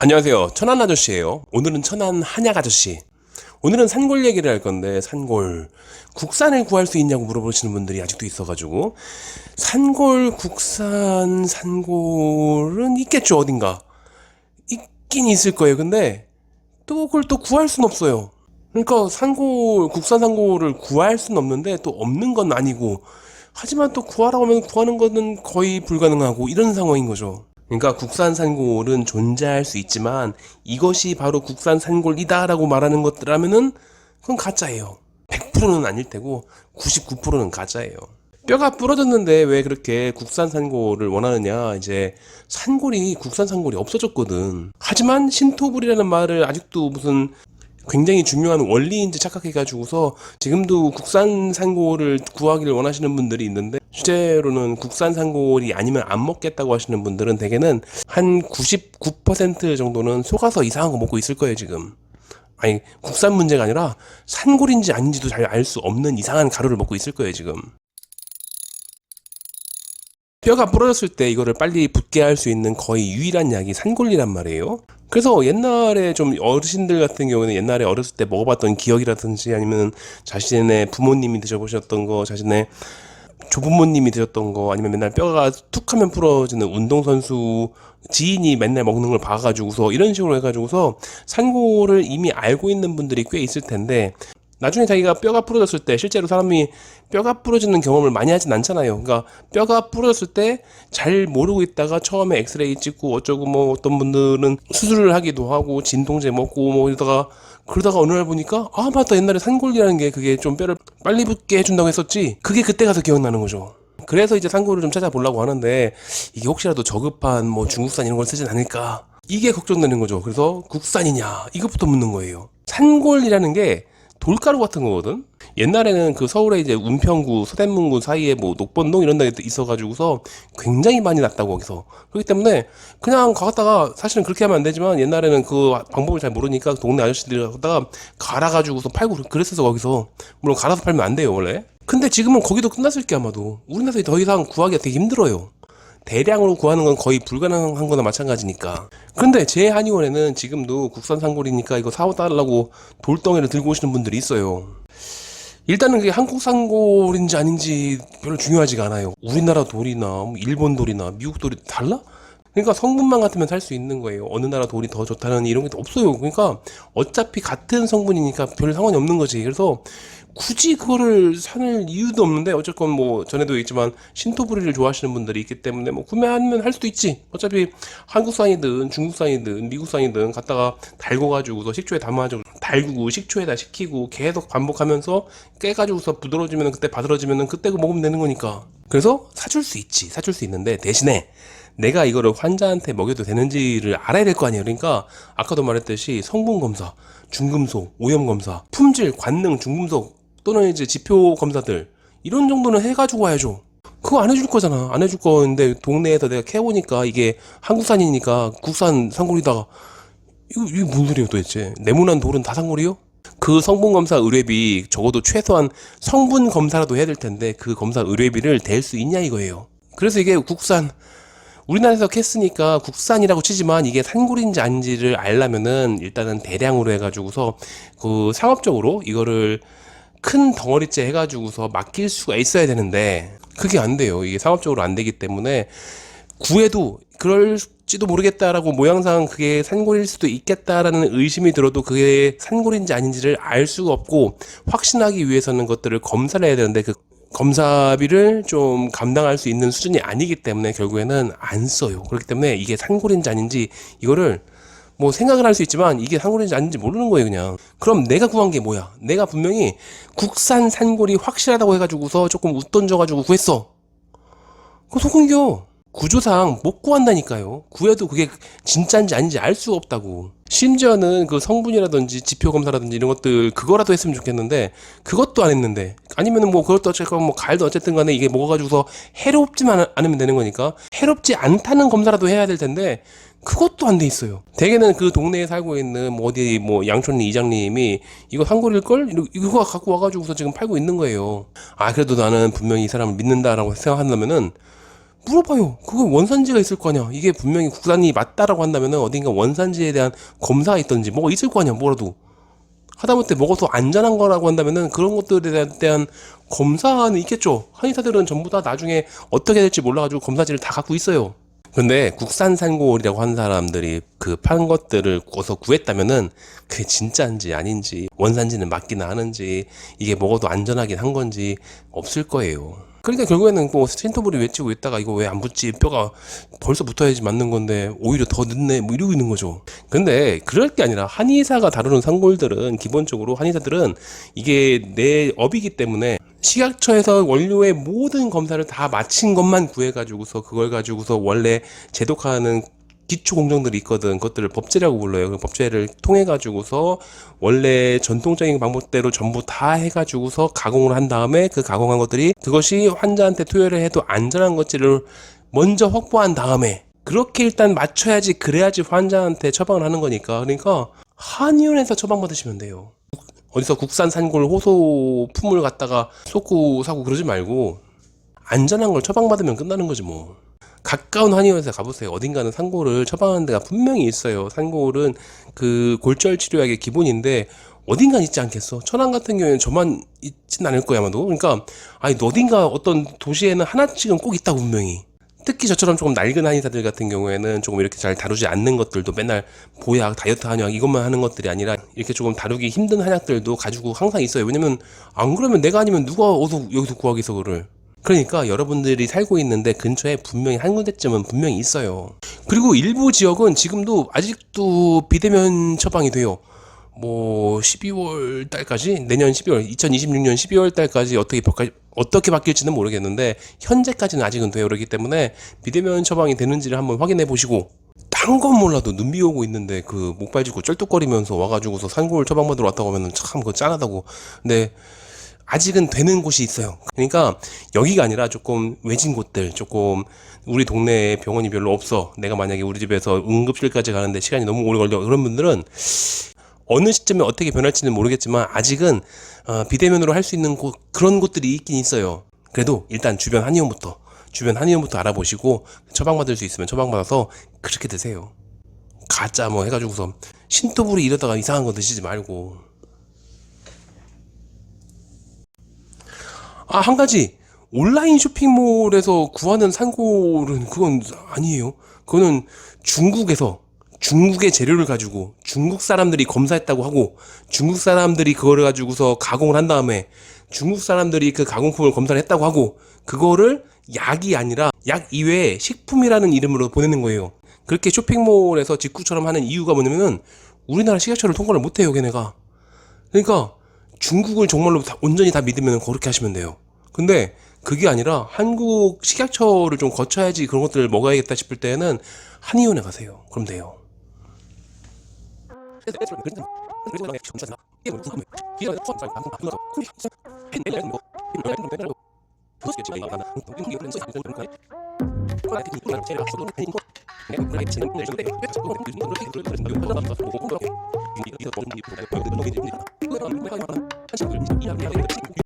안녕하세요. 천안 아저씨예요. 오늘은 천안 한약 아저씨. 오늘은 산골 얘기를 할 건데 산골 국산을 구할 수 있냐고 물어보시는 분들이 아직도 있어가지고 산골 국산 산골은 있겠죠 어딘가 있긴 있을 거예요. 근데 또 그걸 또 구할 순 없어요. 그러니까 산골 국산 산골을 구할 순 없는데 또 없는 건 아니고 하지만 또 구하라고 하면 구하는 거는 거의 불가능하고 이런 상황인 거죠. 그러니까 국산 산골은 존재할 수 있지만 이것이 바로 국산 산골이다라고 말하는 것들하면은 그건 가짜예요. 100%는 아닐 테고 99%는 가짜예요. 뼈가 부러졌는데 왜 그렇게 국산 산골을 원하느냐. 이제 산골이 국산 산골이 없어졌거든. 하지만 신토불이라는 말을 아직도 무슨 굉장히 중요한 원리인지 착각해가지고서 지금도 국산 산골을 구하기를 원하시는 분들이 있는데 실제로는 국산 산골이 아니면 안 먹겠다고 하시는 분들은 대개는 한 99% 정도는 속아서 이상한 거 먹고 있을 거예요 지금. 아니 국산 문제가 아니라 산골인지 아닌지도 잘 알 수 없는 이상한 가루를 먹고 있을 거예요 지금. 뼈가 부러졌을 때 이거를 빨리 붓게 할 수 있는 거의 유일한 약이 산골이란 말이에요. 그래서 옛날에 좀 어르신들 같은 경우는 옛날에 어렸을 때 먹어봤던 기억이라든지 아니면 자신의 부모님이 드셔보셨던 거, 자신의 조부모님이 드셨던 거, 아니면 맨날 뼈가 툭 하면 부러지는 운동선수 지인이 맨날 먹는 걸 봐가지고서 이런 식으로 해가지고서 산골을 이미 알고 있는 분들이 꽤 있을 텐데 나중에 자기가 뼈가 부러졌을 때 실제로 사람이 뼈가 부러지는 경험을 많이 하진 않잖아요. 그러니까 뼈가 부러졌을 때 잘 모르고 있다가 처음에 엑스레이 찍고 어쩌고 뭐 어떤 분들은 수술을 하기도 하고 진통제 먹고 뭐 그러다가 어느 날 보니까 아 맞다 옛날에 산골이라는 게 그게 좀 뼈를 빨리 붓게 해준다고 했었지. 그게 그때 가서 기억나는 거죠. 그래서 이제 산골을 좀 찾아보려고 하는데 이게 혹시라도 저급한 뭐 중국산 이런 걸 쓰진 않을까 이게 걱정되는 거죠. 그래서 국산이냐 이것부터 묻는 거예요. 산골이라는 게 돌가루 같은 거거든. 옛날에는 그 서울에 이제 운평구, 서대문구 사이에 뭐 녹번동 이런 데 있어가지고서 굉장히 많이 났다고 거기서. 그렇기 때문에 그냥 가다가 사실은 그렇게 하면 안 되지만 옛날에는 그 방법을 잘 모르니까 동네 아저씨들이 가다가 갈아가지고서 팔고 그랬어서 거기서. 물론 갈아서 팔면 안 돼요 원래. 근데 지금은 거기도 끝났을 게 아마도. 우리나라에서 더 이상 구하기가 되게 힘들어요. 대량으로 구하는 건 거의 불가능한 거나 마찬가지니까. 근데 제 한의원에는 지금도 국산 산골이니까 이거 사와달라고 돌덩이를 들고 오시는 분들이 있어요. 일단은 그게 한국 산골인지 아닌지 별로 중요하지가 않아요. 우리나라 돌이나 뭐 일본 돌이나 미국 돌이 달라? 그러니까 성분만 같으면 살 수 있는 거예요. 어느 나라 돌이 더 좋다는 이런 게 없어요. 그러니까 어차피 같은 성분이니까 별 상관이 없는 거지. 그래서 굳이 그거를 사는 이유도 없는데 어쨌건 뭐 전에도 얘기했지만 신토부리를 좋아하시는 분들이 있기 때문에 뭐 구매하면 할 수도 있지. 어차피 한국산이든 중국산이든 미국산이든 갖다가 달궈가지고서 식초에 담아가지고 달구고 식초에다 식히고 계속 반복하면서 깨가지고서 부드러워지면 그때 바들어지면 그때 그거 먹으면 되는 거니까. 그래서 사줄 수 있지. 사줄 수 있는데 대신에 내가 이거를 환자한테 먹여도 되는지를 알아야 될 거 아니에요. 그러니까 아까도 말했듯이 성분 검사, 중금속, 오염 검사, 품질, 관능, 중금속 또는 이제 지표 검사들 이런 정도는 해가지고 와야죠. 그거 안 해줄 거잖아. 안 해줄 거인데 동네에서 내가 캐보니까 이게 한국산이니까 국산 산골이다가 이게 뭔 소리예요 도대체. 네모난 돌은 다 산골이요? 그 성분 검사 의뢰비 적어도 최소한 성분 검사라도 해야 될 텐데 그 검사 의뢰비를 댈 수 있냐 이거예요. 그래서 이게 국산 우리나라에서 캤으니까 국산이라고 치지만 이게 산골인지 아닌지를 알려면은 일단은 대량으로 해가지고서 그 상업적으로 이거를 큰 덩어리째 해가지고서 맡길 수가 있어야 되는데 그게 안 돼요. 이게 상업적으로 안 되기 때문에 구해도 그럴지도 모르겠다라고 모양상 그게 산골일 수도 있겠다라는 의심이 들어도 그게 산골인지 아닌지를 알 수가 없고 확신하기 위해서는 것들을 검사를 해야 되는데 그 검사비를 좀 감당할 수 있는 수준이 아니기 때문에 결국에는 안 써요. 그렇기 때문에 이게 산골인지 아닌지 이거를 뭐 생각을 할 수 있지만 이게 산골인지 아닌지 모르는 거예요 그냥. 그럼 내가 구한 게 뭐야? 내가 분명히 국산 산골이 확실하다고 해가지고서 조금 웃던져가지고 구했어. 그거 속은겨. 구조상 못 구한다니까요. 구해도 그게 진짜인지 아닌지 알 수가 없다고. 심지어는 그 성분이라든지 지표 검사라든지 이런 것들 그거라도 했으면 좋겠는데 그것도 안 했는데 아니면은 뭐 그것도 어쨌건 뭐 가을도 어쨌든 간에 이게 먹어가지고서 해롭지만 않으면 되는 거니까 해롭지 않다는 검사라도 해야 될 텐데 그것도 안 돼 있어요. 대개는 그 동네에 살고 있는 뭐 어디 뭐 양촌리 이장님이 이거 산골일걸? 이거 갖고 와가지고서 지금 팔고 있는 거예요. 아 그래도 나는 분명히 이 사람을 믿는다라고 생각한다면은 물어봐요. 그거 원산지가 있을 거 아니야. 이게 분명히 국산이 맞다라고 한다면은 어딘가 원산지에 대한 검사가 있던지 뭐가 있을 거 아니야. 뭐라도. 하다못해 먹어도 안전한 거라고 한다면은 그런 것들에 대한 검사는 있겠죠. 한의사들은 전부 다 나중에 어떻게 될지 몰라가지고 검사지를 다 갖고 있어요. 근데 국산 산골이라고 하는 사람들이 그 판 것들을 구워서 구했다면은 그게 진짜인지 아닌지, 원산지는 맞기나 하는지, 이게 먹어도 안전하긴 한 건지 없을 거예요. 그러니까 결국에는 뭐 신토불이 외치고 있다가 이거 왜 안 붙지? 뼈가 벌써 붙어야지 맞는 건데 오히려 더 늦네 뭐 이러고 있는 거죠. 근데 그럴 게 아니라 한의사가 다루는 산골들은 기본적으로 한의사들은 이게 내 업이기 때문에 식약처에서 원료의 모든 검사를 다 마친 것만 구해가지고서 그걸 가지고서 원래 제독하는 기초 공정들이 있거든. 그것들을 법제라고 불러요. 그 법제를 통해 가지고서 원래 전통적인 방법대로 전부 다 해가지고서 가공을 한 다음에 그 가공한 것들이 그것이 환자한테 투여를 해도 안전한 것들을 먼저 확보한 다음에 그렇게 일단 맞춰야지, 그래야지 환자한테 처방을 하는 거니까. 그러니까 한의원에서 처방 받으시면 돼요. 어디서 국산 산골 호소품을 갖다가 쏟고 사고 그러지 말고 안전한 걸 처방받으면 끝나는 거지 뭐. 가까운 한의원에서 가보세요. 어딘가는 산골을 처방하는 데가 분명히 있어요. 산골은 그 골절 치료약의 기본인데 어딘가 있지 않겠어? 천안 같은 경우에는 저만 있진 않을 거야 아마도. 그러니까 아니 어딘가 어떤 도시에는 하나씩은 꼭 있다고 분명히. 특히 저처럼 조금 낡은 한의사들 같은 경우에는 조금 이렇게 잘 다루지 않는 것들도 맨날 보약, 다이어트 한약 이것만 하는 것들이 아니라 이렇게 조금 다루기 힘든 한약들도 가지고 항상 있어요. 왜냐면 안 그러면 내가 아니면 누가 어디서 여기서 구하겠어 그거를. 그러니까 여러분들이 살고 있는데 근처에 분명히 한 군데쯤은 분명히 있어요. 그리고 일부 지역은 지금도 아직도 비대면 처방이 돼요. 뭐 12월 달까지, 내년 12월 2026년 12월 달까지 어떻게 바뀔지는 모르겠는데 현재까지는 아직은 돼요. 그렇기 때문에 비대면 처방이 되는지를 한번 확인해 보시고, 딴 건 몰라도 눈비 오고 있는데 그 목발 짚고 쩔뚝거리면서 와가지고서 산골 처방받으러 왔다고 하면은 참 그거 짠하다고. 근데 아직은 되는 곳이 있어요. 그러니까 여기가 아니라 조금 외진 곳들, 조금 우리 동네에 병원이 별로 없어, 내가 만약에 우리 집에서 응급실까지 가는데 시간이 너무 오래 걸려, 그런 분들은 어느 시점에 어떻게 변할지는 모르겠지만 아직은 비대면으로 할 수 있는 그런 곳들이 있긴 있어요. 그래도 일단 주변 한의원부터 알아보시고 처방받을 수 있으면 처방받아서 그렇게 드세요. 가짜 뭐 해가지고서 신토부리 이러다가 이상한 거 드시지 말고. 아, 한 가지. 온라인 쇼핑몰에서 구하는 산골은 그건 아니에요. 그거는 중국의 재료를 가지고 중국 사람들이 검사했다고 하고 중국 사람들이 그거를 가지고서 가공을 한 다음에 중국 사람들이 그 가공품을 검사를 했다고 하고 그거를 약이 아니라 약 이외에 식품이라는 이름으로 보내는 거예요. 그렇게 쇼핑몰에서 직구처럼 하는 이유가 뭐냐면은 우리나라 식약처를 통과를 못해요, 걔네가. 그러니까 중국을 정말로 온전히 다 믿으면 그렇게 하시면 돼요. 근데 그게 아니라 한국 식약처를 좀 거쳐야지 그런 것들을 먹어야겠다 싶을 때는 한의원에 가세요. 그럼 돼요.